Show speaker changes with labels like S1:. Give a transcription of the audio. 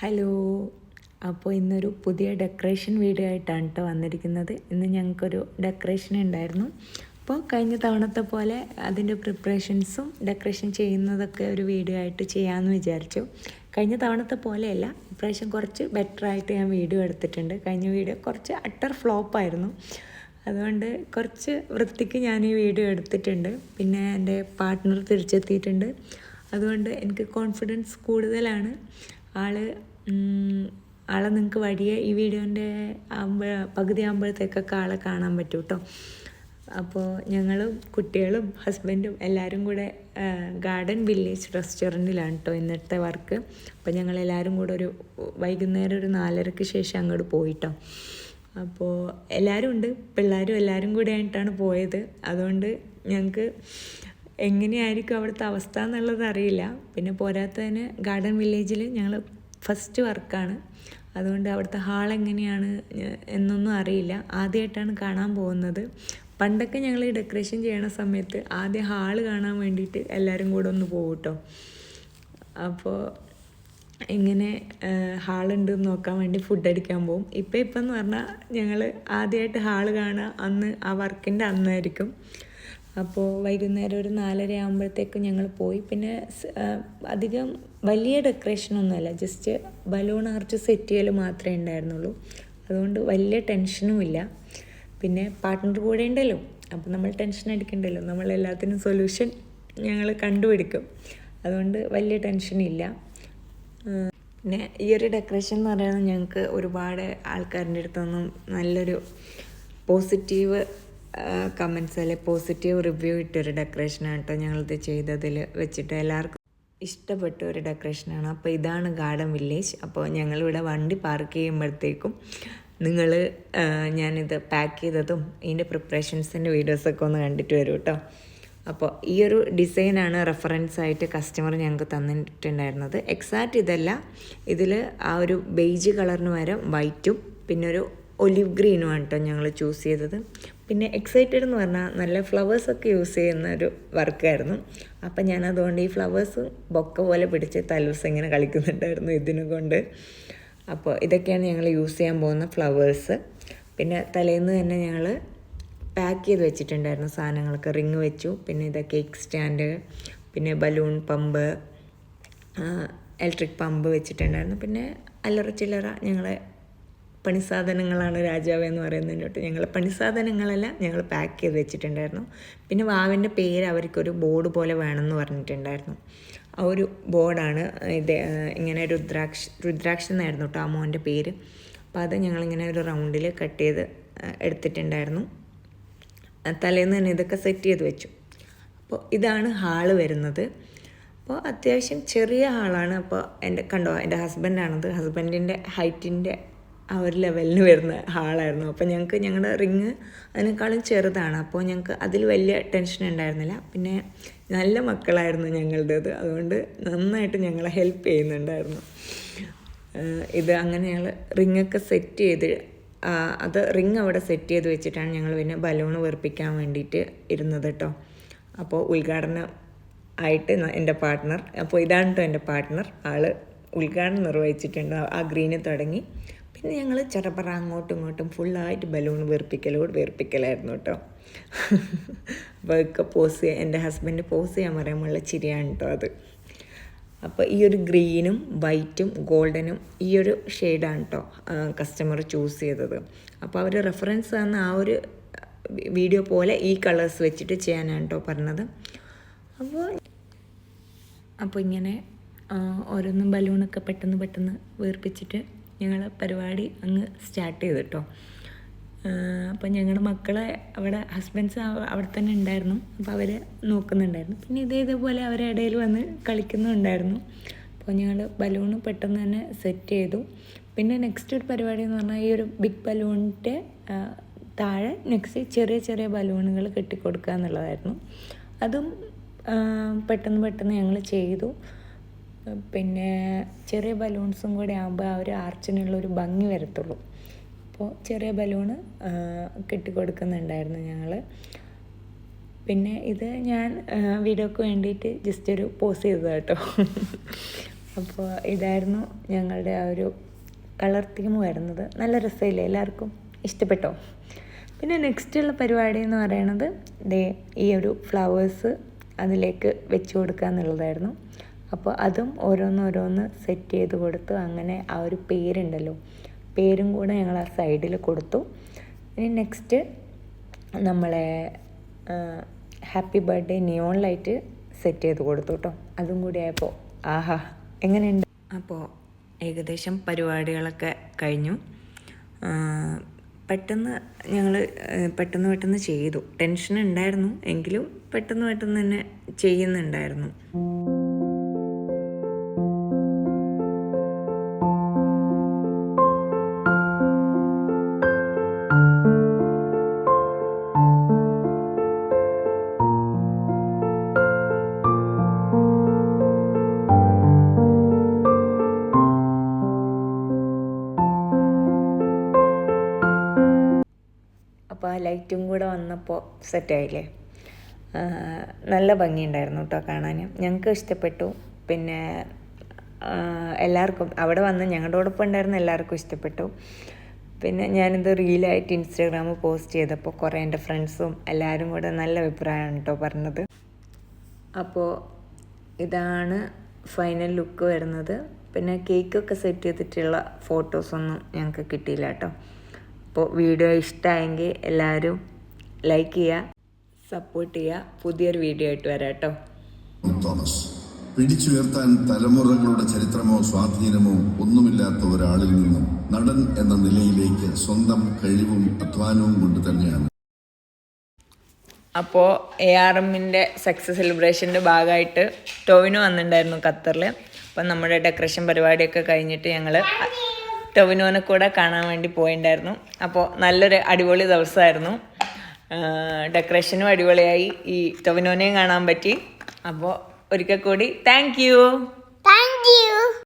S1: Hello. അപ്പോൾ ഇന്നൊരു പുതിയ ഡെക്കറേഷൻ വീഡിയോ ആയിട്ടാണ് കേട്ടോ വന്നിരിക്കുന്നത്. ഇന്ന് ഞങ്ങൾക്കൊരു ഡെക്കറേഷൻ ഉണ്ടായിരുന്നു. അപ്പോൾ കഴിഞ്ഞ തവണത്തെ പോലെ അതിൻ്റെ പ്രിപ്പറേഷൻസും ഡെക്കറേഷൻ ചെയ്യുന്നതൊക്കെ ഒരു വീഡിയോ ആയിട്ട് ചെയ്യാമെന്ന് വിചാരിച്ചു. കഴിഞ്ഞ തവണത്തെ പോലെയല്ല, ഇപ്രാവശ്യം കുറച്ച് ബെറ്ററായിട്ട് ഞാൻ വീഡിയോ എടുത്തിട്ടുണ്ട്. കഴിഞ്ഞ വീഡിയോ കുറച്ച് അട്ടർ ഫ്ലോപ്പായിരുന്നു. അതുകൊണ്ട് കുറച്ച് വൃത്തിക്ക് ഞാൻ ഈ വീഡിയോ എടുത്തിട്ടുണ്ട്. പിന്നെ എൻ്റെ പാർട്ട്ണർ തിരിച്ചെത്തിയിട്ടുണ്ട്. അതുകൊണ്ട് എനിക്ക് കോൺഫിഡൻസ് കൂടുതലാണ്. ആളെ നിങ്ങൾക്ക് വഴിയെ ഈ വീഡിയോൻ്റെ പകുതി ആകുമ്പോഴത്തേക്കൊക്കെ ആളെ കാണാൻ പറ്റും കേട്ടോ. അപ്പോൾ ഞങ്ങളും കുട്ടികളും ഹസ്ബൻഡും എല്ലാവരും കൂടെ ഗാർഡൻ വില്ലേജ് റെസ്റ്റോറൻറ്റിലാണ് കേട്ടോ ഇന്നത്തെ വർക്ക്. അപ്പോൾ ഞങ്ങളെല്ലാവരും കൂടെ ഒരു വൈകുന്നേരം ഒരു 4:30 ശേഷം അങ്ങോട്ട് പോയിട്ടോ. അപ്പോൾ എല്ലാവരും ഉണ്ട്, പിള്ളേരും എല്ലാവരും കൂടെ ആയിട്ടാണ് പോയത്. അതുകൊണ്ട് ഞങ്ങൾക്ക് എങ്ങനെയായിരിക്കും അവിടുത്തെ അവസ്ഥ എന്നുള്ളത് അറിയില്ല. പിന്നെ പോരാത്തതിന് ഗാർഡൻ വില്ലേജിൽ ഞങ്ങൾ ഫസ്റ്റ് വർക്കാണ്. അതുകൊണ്ട് അവിടുത്തെ ഹാൾ എങ്ങനെയാണ് എന്നൊന്നും അറിയില്ല. ആദ്യമായിട്ടാണ് കാണാൻ പോകുന്നത്. പണ്ടൊക്കെ ഞങ്ങൾ ഈ ഡെക്കറേഷൻ ചെയ്യണ സമയത്ത് ആദ്യം ഹാൾ കാണാൻ വേണ്ടിയിട്ട് എല്ലാവരും കൂടെ ഒന്ന് പോകും കേട്ടോ. അപ്പോൾ ഇങ്ങനെ ഹാളുണ്ടെന്ന് നോക്കാൻ വേണ്ടി ഫുഡ് അടിക്കാൻ പോകും. ഇപ്പം എന്ന് പറഞ്ഞാൽ ഞങ്ങൾ ആദ്യമായിട്ട് ഹാൾ കാണുക അന്ന് ആ വർക്കിൻ്റെ അന്നായിരിക്കും. അപ്പോൾ വൈകുന്നേരം ഒരു 4:30 ആകുമ്പോഴത്തേക്കും ഞങ്ങൾ പോയി. പിന്നെ അധികം വലിയ ഡെക്കറേഷനൊന്നുമല്ല, ജസ്റ്റ് ബലൂൺ ആർച്ച് സെറ്റ് ചെയ്യൽ മാത്രമേ ഉണ്ടായിരുന്നുള്ളൂ. അതുകൊണ്ട് വലിയ ടെൻഷനും ഇല്ല. പിന്നെ പാർട്ട്ണർ കൂടെ ഉണ്ടല്ലോ, അപ്പോൾ നമ്മൾ ടെൻഷൻ അടിക്കണ്ടല്ലോ. നമ്മളെല്ലാത്തിനും സൊല്യൂഷൻ ഞങ്ങൾ കണ്ടുപിടിക്കും. അതുകൊണ്ട് വലിയ ടെൻഷനില്ല. പിന്നെ ഈ ഒരു ഡെക്കറേഷൻ എന്ന് പറയുന്നത് ഞങ്ങൾക്ക് ഒരുപാട് ആൾക്കാരുടെ അടുത്തൊന്നും നല്ലൊരു പോസിറ്റീവ് കമൻസ് അല്ലെ പോസിറ്റീവ് റിവ്യൂ ഇട്ടൊരു ഡെക്കറേഷനാണ് കേട്ടോ ഞങ്ങളിത് ചെയ്തതിൽ വെച്ചിട്ട് എല്ലാവർക്കും ഇഷ്ടപ്പെട്ട ഒരു ഡെക്കറേഷനാണ്. അപ്പോൾ ഇതാണ് ഗാർഡൻ വില്ലേജ്. അപ്പോൾ ഞങ്ങളിവിടെ വണ്ടി പാർക്ക് ചെയ്യുമ്പോഴത്തേക്കും നിങ്ങൾ ഞാനിത് പാക്ക് ചെയ്തതും ഇതിൻ്റെ പ്രിപ്പറേഷൻസിൻ്റെ വീഡിയോസൊക്കെ ഒന്ന് കണ്ടിട്ട് വരും കേട്ടോ. അപ്പോൾ ഈ ഒരു ഡിസൈനാണ് റെഫറൻസ് ആയിട്ട് കസ്റ്റമർ ഞങ്ങൾക്ക് തന്നിട്ടുണ്ടായിരുന്നത്. എക്സാക്റ്റ് ഇതല്ല, ഇതിൽ ആ ഒരു ബേജ് കളറിന് പകരം വൈറ്റും പിന്നെ ഒരു ഒലിവ് ഗ്രീനുമാണ് കേട്ടോ ഞങ്ങൾ ചൂസ് ചെയ്തത്. പിന്നെ എക്സൈറ്റഡ് എന്ന് പറഞ്ഞാൽ നല്ല ഫ്ലവേഴ്സൊക്കെ യൂസ് ചെയ്യുന്ന ഒരു വർക്കായിരുന്നു. അപ്പം ഞാനതുകൊണ്ട് ഈ ഫ്ലവേഴ്സ് ബൊക്ക പോലെ പിടിച്ച് തലൂസ് ഇങ്ങനെ കളിക്കുന്നുണ്ടായിരുന്നു ഇതിനെ കൊണ്ട്. അപ്പോൾ ഇതൊക്കെയാണ് ഞങ്ങൾ യൂസ് ചെയ്യാൻ പോകുന്ന ഫ്ലവേഴ്സ്. പിന്നെ തലേന്ന് തന്നെ ഞങ്ങൾ പാക്ക് ചെയ്ത് വെച്ചിട്ടുണ്ടായിരുന്നു സാധനങ്ങളൊക്കെ. റിങ് വെച്ചു, പിന്നെ ഇത് കേക്ക് സ്റ്റാൻഡ്, പിന്നെ ബലൂൺ പമ്പ്, ഇലക്ട്രിക് പമ്പ് വെച്ചിട്ടുണ്ടായിരുന്നു. പിന്നെ അല്ലറ ചില്ലറ ഞങ്ങളെ പണിസാധനങ്ങളാണ് രാജാവ് എന്ന് പറയുന്നതിന് തൊട്ട് ഞങ്ങൾ പണിസാധനങ്ങളെല്ലാം ഞങ്ങൾ പാക്ക് ചെയ്ത് വെച്ചിട്ടുണ്ടായിരുന്നു. പിന്നെ വാവിൻ്റെ പേര് അവർക്കൊരു ബോർഡ് പോലെ വേണമെന്ന് പറഞ്ഞിട്ടുണ്ടായിരുന്നു. ആ ഒരു ബോർഡാണ് ഇത്. ഇങ്ങനെ രുദ്രാക്ഷ എന്നായിരുന്നു കേട്ടോ ആ മോൻ്റെ പേര്. അപ്പോൾ അത് ഞങ്ങളിങ്ങനെ ഒരു റൗണ്ടിൽ കട്ട് ചെയ്ത് എടുത്തിട്ടുണ്ടായിരുന്നു. തലേന്ന് തന്നെ ഇതൊക്കെ സെറ്റ് ചെയ്ത് വെച്ചു. അപ്പോൾ ഇതാണ് ഹാള് വരുന്നത്. അപ്പോൾ അത്യാവശ്യം ചെറിയ ഹാളാണ്. അപ്പോൾ എൻ്റെ ഹസ്ബൻഡാണത്. ഹസ്ബൻഡിൻ്റെ ഹൈറ്റിൻ്റെ ആ ഒരു ലെവലിന് വരുന്ന ഹാളായിരുന്നു. അപ്പോൾ ഞങ്ങൾക്ക് ഞങ്ങളുടെ റിങ് അതിനേക്കാളും ചെറുതാണ്. അപ്പോൾ ഞങ്ങൾക്ക് അതിൽ വലിയ ടെൻഷൻ ഉണ്ടായിരുന്നില്ല. പിന്നെ നല്ല മക്കളായിരുന്നു ഞങ്ങളുടേത്. അതുകൊണ്ട് നന്നായിട്ട് ഞങ്ങളെ ഹെൽപ്പ് ചെയ്യുന്നുണ്ടായിരുന്നു. ഇത് അങ്ങനെ ഞങ്ങൾ റിങ്ങൊക്കെ സെറ്റ് ചെയ്ത് അത് റിങ് അവിടെ സെറ്റ് ചെയ്ത് വെച്ചിട്ടാണ് ഞങ്ങൾ പിന്നെ ബലൂൺ വീർപ്പിക്കാൻ വേണ്ടിയിട്ട് ഇരുന്നത് കേട്ടോ. അപ്പോൾ ഉദ്ഘാടനം ആയിട്ട് എൻ്റെ പാർട്ട്ണർ, അപ്പോൾ ഇതാണ് കേട്ടോ എൻ്റെ പാർട്ട്ണർ, ആൾ ഉദ്ഘാടനം നിർവഹിച്ചിട്ടുണ്ട്. ആ ഗ്രീന് തുടങ്ങി. പിന്നെ ഞങ്ങൾ ചെറുപ്പറ അങ്ങോട്ടും ഇങ്ങോട്ടും ഫുള്ളായിട്ട് ബലൂൺ വീർപ്പിക്കലായിരുന്നു കേട്ടോ. അപ്പോൾ ഒക്കെ പോസ് ചെയ്യാൻ എൻ്റെ ഹസ്ബൻഡ് പോസ് ചെയ്യാൻ പറയുമ്പോഴുള്ള ചിരിയാണ് കേട്ടോ അത്. അപ്പോൾ ഈ ഒരു ഗ്രീനും വൈറ്റും ഗോൾഡനും ഈ ഒരു ഷെയ്ഡാണ് കേട്ടോ കസ്റ്റമർ ചൂസ് ചെയ്തത്. അപ്പോൾ അവർ റെഫറൻസ് തന്ന ആ ഒരു വീഡിയോ പോലെ ഈ കളേഴ്സ് വെച്ചിട്ട് ചെയ്യാനാണ് കേട്ടോ പറഞ്ഞത്. അപ്പോൾ ഇങ്ങനെ ഓരോന്നും ബലൂണൊക്കെ പെട്ടെന്ന് വീർപ്പിച്ചിട്ട് ഞങ്ങൾ പരിപാടി അങ്ങ് സ്റ്റാർട്ട് ചെയ്തു കേട്ടോ. അപ്പോൾ ഞങ്ങളുടെ മക്കളെ അവിടെ ഹസ്ബൻഡ്സ് അവിടെ തന്നെ ഉണ്ടായിരുന്നു. അപ്പോൾ അവർ നോക്കുന്നുണ്ടായിരുന്നു. പിന്നെ ഇതേപോലെ അവരുടെ ഇടയിൽ വന്ന് കളിക്കുന്നുണ്ടായിരുന്നു. അപ്പോൾ ഞങ്ങൾ ബലൂണ് പെട്ടെന്ന് തന്നെ സെറ്റ് ചെയ്തു. പിന്നെ നെക്സ്റ്റ് ഒരു പരിപാടി എന്ന് പറഞ്ഞാൽ ഈ ഒരു ബിഗ് ബലൂണിൻ്റെ താഴെ നെക്സ്റ്റ് ചെറിയ ബലൂണുകൾ കെട്ടിക്കൊടുക്കുക എന്നുള്ളതായിരുന്നു. അതും പെട്ടെന്ന് ഞങ്ങൾ ചെയ്തു. പിന്നെ ചെറിയ ബലൂൺസും കൂടെ ആകുമ്പോൾ ആ ഒരു ആർച്ചിനുള്ളൊരു ഭംഗി വരത്തുള്ളൂ. അപ്പോൾ ചെറിയ ബലൂണ് കെട്ടിക്കൊടുക്കുന്നുണ്ടായിരുന്നു ഞങ്ങൾ. പിന്നെ ഇത് ഞാൻ വീഡിയോക്ക് വേണ്ടിയിട്ട് ജസ്റ്റ് ഒരു പോസ് ചെയ്തതാണ് കേട്ടോ. അപ്പോൾ ഇതായിരുന്നു ഞങ്ങളുടെ ആ ഒരു കളർ തീം വരുന്നത്. നല്ല രസമില്ലേ, എല്ലാവർക്കും ഇഷ്ടപ്പെട്ടോ? പിന്നെ നെക്സ്റ്റുള്ള പരിപാടി എന്ന് പറയുന്നത് ഈ ഒരു ഫ്ലവേഴ്സ് അതിലേക്ക് വെച്ച് കൊടുക്കുക എന്നുള്ളതായിരുന്നു. അപ്പോൾ അതും ഓരോന്നോരോന്ന് സെറ്റ് ചെയ്ത് കൊടുത്തു. അങ്ങനെ ആ ഒരു പേരുണ്ടല്ലോ, പേരും കൂടെ ഞങ്ങൾ ആ സൈഡിൽ കൊടുത്തു. ഇനി നെക്സ്റ്റ് നമ്മളെ happy birthday neon light set ചെയ്ത് കൊടുത്തു കേട്ടോ. അതും കൂടി ആയപ്പോൾ ആഹാ എങ്ങനെയുണ്ട്. അപ്പോൾ ഏകദേശം പരിപാടികളൊക്കെ കഴിഞ്ഞു. പെട്ടെന്ന് ഞങ്ങൾ പെട്ടെന്ന് ചെയ്തു. ടെൻഷൻ ഉണ്ടായിരുന്നു എങ്കിലും പെട്ടെന്ന് തന്നെ ചെയ്യുന്നുണ്ടായിരുന്നു. അപ്പോൾ ആ ലൈറ്റും കൂടെ വന്നപ്പോൾ സെറ്റായില്ലേ. നല്ല ഭംഗിയുണ്ടായിരുന്നു കേട്ടോ കാണാൻ. ഞങ്ങൾക്ക് ഇഷ്ടപ്പെട്ടു. പിന്നെ എല്ലാവർക്കും അവിടെ വന്ന് ഞങ്ങളോടൊപ്പം ഉണ്ടായിരുന്ന എല്ലാവർക്കും ഇഷ്ടപ്പെട്ടു. പിന്നെ ഞാനിത് റീലായിട്ട് ഇൻസ്റ്റാഗ്രാമിൽ പോസ്റ്റ് ചെയ്തപ്പോൾ കുറേ എൻ്റെ ഫ്രണ്ട്സും എല്ലാവരും കൂടെ നല്ല അഭിപ്രായമാണ് കേട്ടോ പറഞ്ഞത്. അപ്പോൾ ഇതാണ് ഫൈനൽ ലുക്ക് വരുന്നത്. പിന്നെ കേക്കൊക്കെ സെറ്റ് ചെയ്തിട്ടുള്ള ഫോട്ടോസൊന്നും ഞങ്ങൾക്ക് കിട്ടിയില്ല കേട്ടോ. അപ്പോൾ വീഡിയോ ഇഷ്ടമായെങ്കിൽ എല്ലാവരും ലൈക്ക് ചെയ്യുക, സപ്പോർട്ട് ചെയ്യുക. പുതിയൊരു വീഡിയോ ആയിട്ട് വരാം കേട്ടോ.
S2: തോമസ് പിടിച്ചുയർത്താൻ തലമുറകളുടെ ചരിത്രമോ സ്വാധീനമോ ഒന്നുമില്ലാത്ത ഒരാളിൽ നിന്നും നടൻ എന്ന നിലയിലേക്ക് സ്വന്തം കഴിവും അധ്വാനവും കൊണ്ട് തന്നെയാണ്.
S1: അപ്പോൾ ARMൻ്റെ സക്സസ് സെലിബ്രേഷൻ്റെ ഭാഗമായിട്ട് ടോവിനോ വന്നിട്ടുണ്ടായിരുന്നു ഖത്തറിൽ. അപ്പം നമ്മുടെ ഡെക്കറേഷൻ പരിപാടിയൊക്കെ കഴിഞ്ഞിട്ട് ഞങ്ങൾ ടൊവിനോനെ കൂടെ കാണാൻ വേണ്ടി പോയിട്ടുണ്ടായിരുന്നു. അപ്പോൾ നല്ലൊരു അടിപൊളി ദിവസമായിരുന്നു. ഡെക്കറേഷനും അടിപൊളിയായി, ഈ ടൊവിനോനെയും കാണാൻ പറ്റി. അപ്പോൾ ഒരിക്കൽ കൂടി താങ്ക് യു.